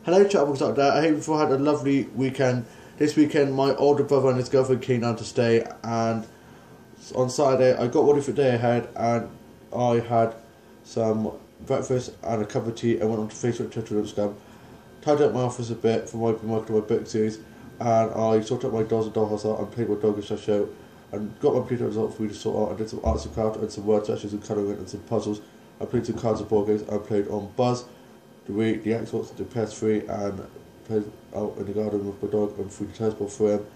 Hello, chatterbox out there. I hope you've all had a lovely weekend. This weekend, my older brother and his girlfriend came down to stay, and on Saturday, I got ready for the day ahead, and I had some breakfast and a cup of tea, and went on to Facebook, Twitter, and Instagram. Tidied up my office a bit for my book series, and I sorted out my dolls and dollhouse out and played my dog and show, and got my computer result for me to sort out. I did some arts and craft and some word searches and colouring and some puzzles. I played some cards and board games. I played on Buzz, the Wii, the Xbox, the PS3, and played out in the garden with my dog and threw the tennis ball for him.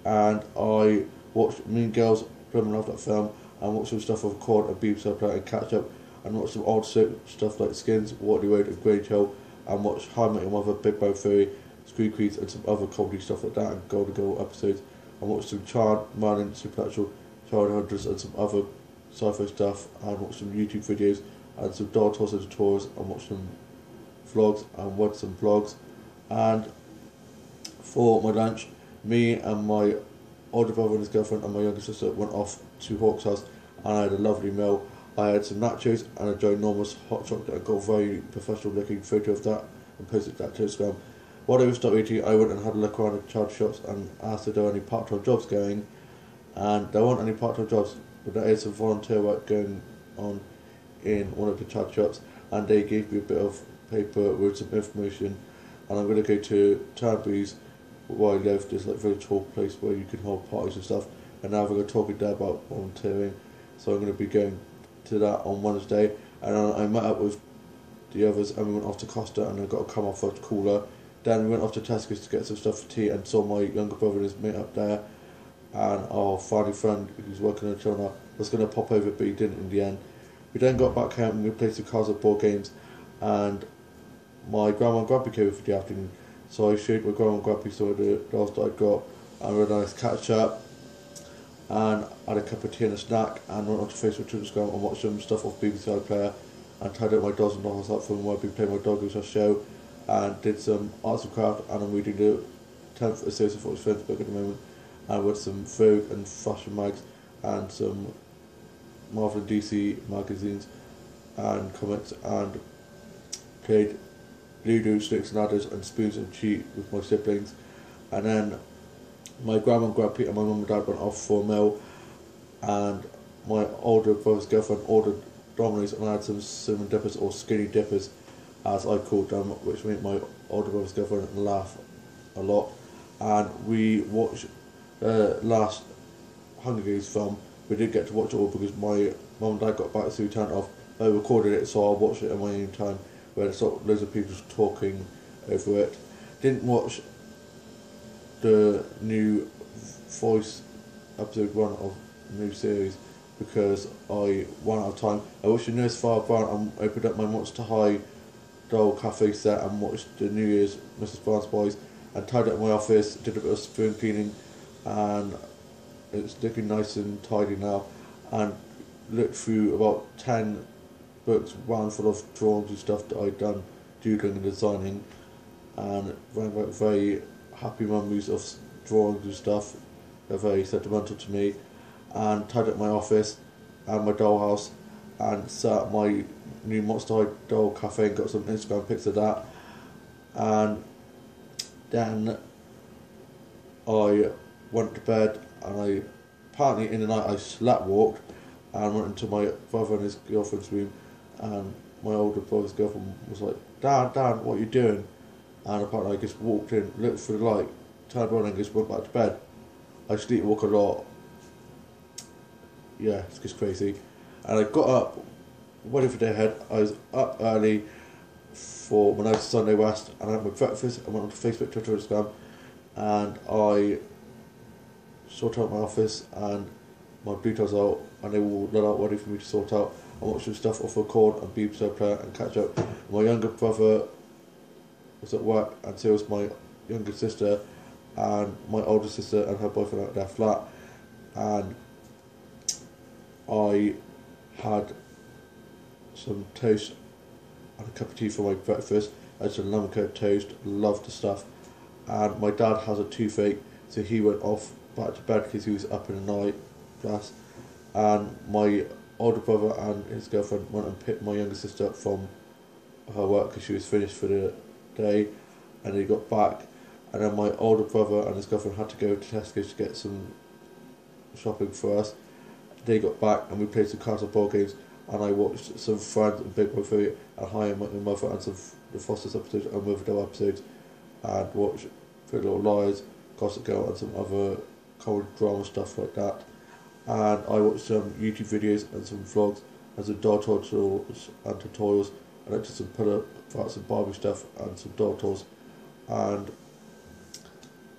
And I watched Mean Girls, blooming love that film, and watched some stuff of Cord and Beam Surplus and catch up, and watched some old stuff like Skins, Waterloo Road and Grange Hill, and watched How I Met Your Mother, Big Bang Theory, Screen Queens, and some other comedy stuff like that, and Golden Girl episodes. I watched some Charmed, Merlin, Supernatural, Child Hunters, and some other sci-fi stuff, and watched some YouTube videos, and some doll tours and tours, and watched some vlogs and watched some vlogs. And for my lunch, me and my older brother and his girlfriend and my younger sister went off to Hawk's house, and I had a lovely meal. I had some nachos and a ginormous hot chocolate. I got a very professional looking photo of that and posted that to Instagram. While I was stopped eating, I went and had a look around the charity shops and asked if there were any part-time jobs going, and there weren't any part-time jobs, but there is some volunteer work going on in one of the charity shops, and they gave me a bit of paper with some information, and I'm going to go to Turnberry's, where I live. There's like a very tall place where you can hold parties and stuff, and now we're going to talk there about volunteering, so I'm going to be going to that on Wednesday. And I met up with the others, and we went off to Costa, and I got to come off a cooler. Then we went off to Tesco's to get some stuff for tea, and saw my younger brother and his mate up there, and our family friend who's working in China was going to pop over, but he didn't in the end. We then got back home and we played some cards and board games, and my grandma and grandpa came over for the afternoon, so I showed my grandma and grandpa some of the dolls that I got, and we had a nice catch up, and had a cup of tea and a snack, and went on to Facebook, Twitter, Instagram, and watched some stuff off BBC iPlayer, and tied up my dolls and dolls up from where I've been playing my dog as a show, and did some arts and craft, and I'm reading the 10th Associate for his book at the moment, and with some Vogue and fashion mags, and some Marvel and DC magazines and comics, and played Ludo, Snakes and Ladders and Spoons and Cheat with my siblings. And then my grandma and grandpa and my mum and dad went off for a meal, and my older brother's girlfriend ordered Domino's, and I had some cinnamon dippers, or skinny dippers as I called them, which made my older brother's girlfriend laugh a lot. And we watched the last Hunger Games film. We didn't get to watch it all because my mum and dad got back, so we turned it off. I recorded it, so I watched it in my own time, where there's loads of people talking over it. Didn't watch the new Voice episode 1 of the new series because I ran out of time. I watched the newest Father Brown and opened up my Monster High doll cafe set and watched the New Year's Mrs. Brown's Boys, and tidied up my office, did a bit of spoon cleaning, and it's looking nice and tidy now, and looked through about 10 books, one full of drawings and stuff that I'd done doodling and designing, and very happy memories of drawings and stuff. They're very sentimental to me. And tied up my office and my dollhouse, and set up my new Monster High doll cafe and got some Instagram pics of that. And then I went to bed, and I apparently in the night I sleepwalked and went into my brother and his girlfriend's room, and my older brother's girlfriend was like, Dan, what are you doing? And apparently I just walked in, looked through the light, turned around and just went back to bed. I sleepwalk a lot. Yeah, it's just crazy. And I got up, waiting for the day ahead. I was up early for my night to Sunday West, and I had my breakfast. I went on to Facebook, Twitter, Instagram, and I sorted out my office and my details out, and they were all let out ready for me to sort out. I watched some stuff off Record and BBC Player and catch up. My younger brother was at work, and so was my younger sister, and my older sister and her boyfriend at their flat, and I had some toast and a cup of tea for my breakfast. I had some lemon curd toast, loved the stuff. And my dad has a toothache, so he went off back to bed because he was up in the night class. And my older brother and his girlfriend went and picked my younger sister up from her work because she was finished for the day. and he got back, and then my older brother and his girlfriend had to go to Tesco to get some shopping for us. They got back and we played some cards and board games, and I watched some Friends and Big Brother 3 and How I Met Your Mother and some The Fosters episodes and Riverdale episodes, and watched Pretty Little Liars, Gossip Girl and some other comedy drama stuff like that. And I watched some YouTube videos and some vlogs and some doll tutorials and tutorials. I looked at some pillow parts and Barbie stuff and some doll toys. And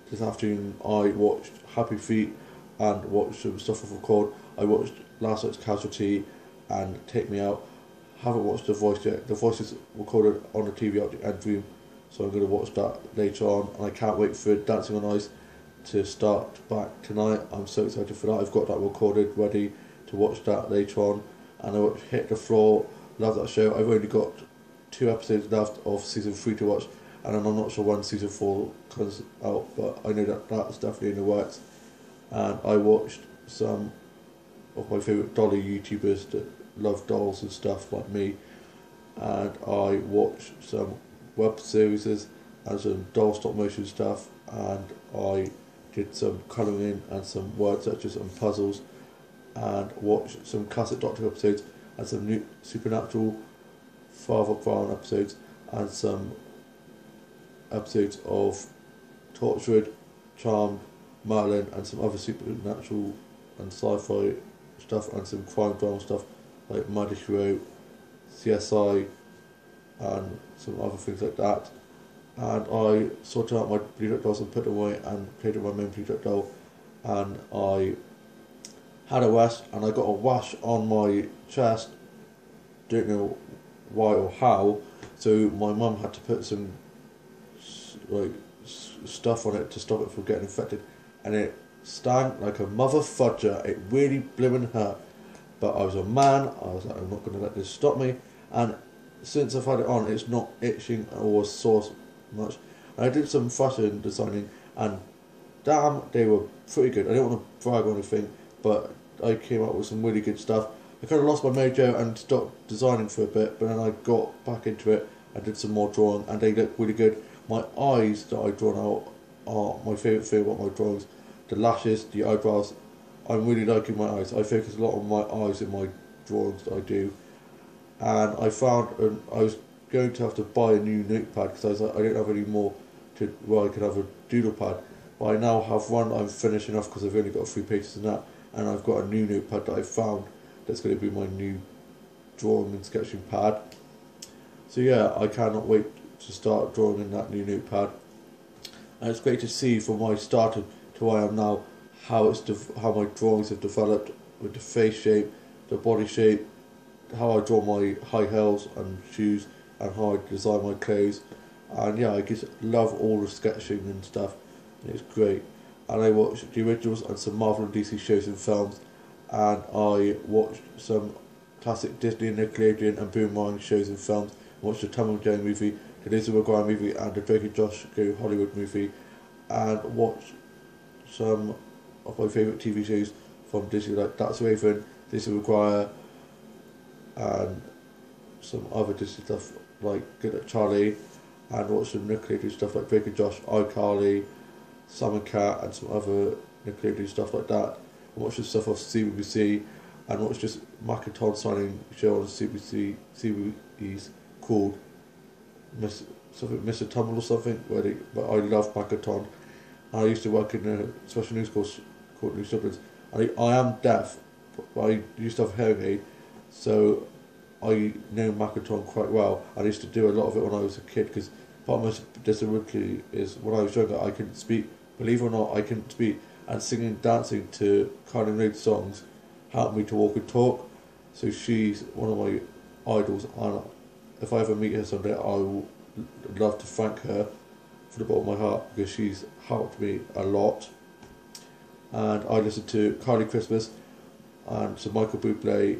this afternoon I watched Happy Feet and watched some stuff off record. I watched last night's Casualty and Take Me Out. Haven't watched The Voice yet. The Voice is recorded on the TV out the end room, so I'm going to watch that later on, and I can't wait for Dancing on Ice to start back tonight. I'm so excited for that. I've got that recorded ready to watch that later on. And I watched Hit the Floor. Love that show. I've only got 2 episodes left of season 3 to watch, and I'm not sure when season 4 comes out, but I know that that's definitely in the works. And I watched some of my favourite dolly YouTubers that love dolls and stuff like me, and I watched some web series and some doll stop motion stuff, and I did some colouring in and some word searches and puzzles, and watched some classic Doctor episodes and some new Supernatural Father Brown episodes and some episodes of Torchwood, Charmed, Merlin and some other supernatural and sci-fi stuff, and some crime drama stuff like Murder She Wrote, CSI and some other things like that. And I sorted out my Blue Duck dolls and put them away and played with my main Blue Duck doll, and I had a rash, and I got a wash on my chest, don't know why or how, so my mum had to put some stuff on it to stop it from getting infected, and it stank like a mother fudger. It really blimmin' hurt, but I was a man. I was like, I'm not going to let this stop me, and since I've had it on, it's not itching or sore much. And I did some fashion designing, and damn, they were pretty good. I don't want to brag or anything, but I came up with some really good stuff. I kind of lost my mojo and stopped designing for a bit, but then I got back into it. I did some more drawing, and they look really good. My eyes that I've drawn out are my favourite thing about my drawings. The lashes, the eyebrows. I'm really liking my eyes. I focus a lot on my eyes in my drawings that I do. And I found I was going to have to buy a new notepad because I was like, I don't have any more to where I could have a doodle pad. But I now have one that I'm finishing off because I've only got 3 pages in that, and I've got a new notepad that I found that's going to be my new drawing and sketching pad. So yeah, I cannot wait to start drawing in that new notepad. And it's great to see from where I started to where I am now how my drawings have developed with the face shape, the body shape, how I draw my high heels and shoes, and how I design my clothes. And yeah, I just love all the sketching and stuff, and it's great. And I watched the originals and some Marvel and DC shows and films, and I watched some classic Disney and Nickelodeon and Boomerang shows and films. I watched the Tom and Jerry movie, the Lizzie McGuire movie, and the Drake and Josh Go Hollywood movie, and watched some of my favourite TV shows from Disney, like That's Raven, Lizzie McGuire, and some other Disney stuff like Good at Charlie, and watched some Nickelodeon stuff like Drake and Josh, iCarly, Sam and Cat, and some other Nickelodeon stuff like that. I watched the stuff off CBBC, and watched this Makaton signing show on CBBC called Mr. Tumble or something, but I love Makaton. And I used to work in a special news course called News Dublins, and I am deaf, but I used to have a hearing aid, so I know Makaton quite well. I used to do a lot of it when I was a kid, because part of my disability is when I was younger I couldn't speak. Believe it or not, I couldn't speak, and singing and dancing to Kylie Minogue songs helped me to walk and talk. So she's one of my idols, and if I ever meet her someday, I will love to thank her from the bottom of my heart, because she's helped me a lot. And I listened to Carly Christmas and some Michael Bublé,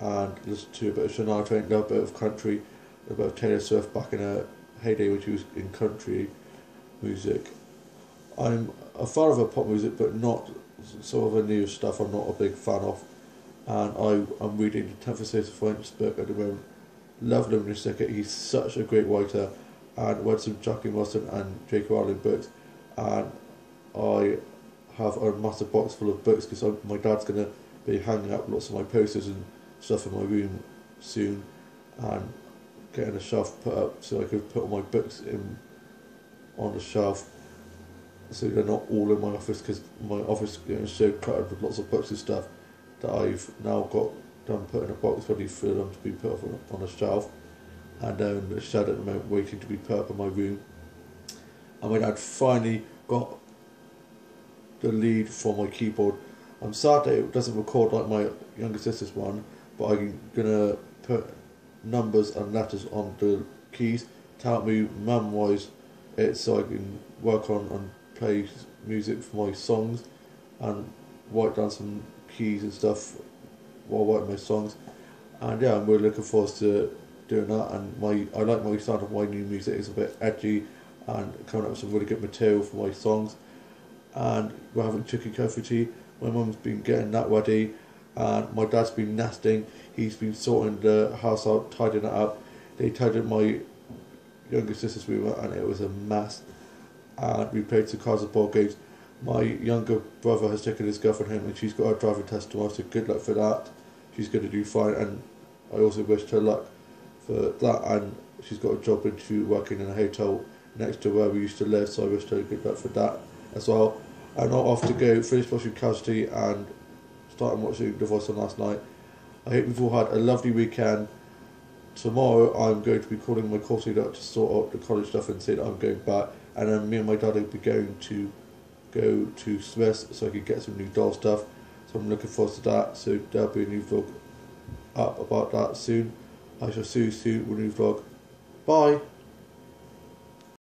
and listened to a bit of Shania Twain, a bit of country, a bit of Taylor Swift back in her heyday when she was in country music. I'm a fan of her pop music, but not sort of a new stuff I'm not a big fan of. And I'm reading the 10th Essay of French book at the moment. Love Lemony Snicket. He's such a great writer, and went to Jackie Wilson and J.K. Rowling books, and I have a massive box full of books because my dad's going to be hanging up lots of my posters and stuff in my room soon, and getting a shelf put up so I could put all my books in on the shelf, so they're not all in my office, because my office is getting so cluttered with lots of books and stuff that I've now got them put in a box ready for them to be put up on a shelf, and then the shed at the moment waiting to be put up in my room. And my dad finally got the lead for my keyboard. I'm sad that it doesn't record like my younger sister's one, but I'm gonna put numbers and letters on the keys to help me memorise it, so I can work on and play music for my songs and write down some keys and stuff while writing my songs. And yeah, I'm really looking forward to doing that. And I like my sound of my new music. It's a bit edgy and coming up with some really good material for my songs. And we're having chicken curry tea. My mum's been getting that ready, and my dad's been nesting. He's been sorting the house out, tidying it up. They tidied my younger sister's room and it was a mess. And we played some cards and board games. My younger brother has taken his girlfriend home, and she's got her driving test tomorrow, so good luck for that. She's going to do fine, and I also wish her luck for that. And she's got a job into working in a hotel next to where we used to live, so I wish her good luck for that as well. I'm not off to go finish watching Casualty and starting watching The Voice on last night. I hope you've all had a lovely weekend. Tomorrow I'm going to be calling my course leader to sort out the college stuff and say that I'm going back, and then me and my dad will be going to go to Smiths so I can get some new doll stuff, so I'm looking forward to that. So there'll be a new vlog up about that soon. I shall see you soon with a new vlog. Bye.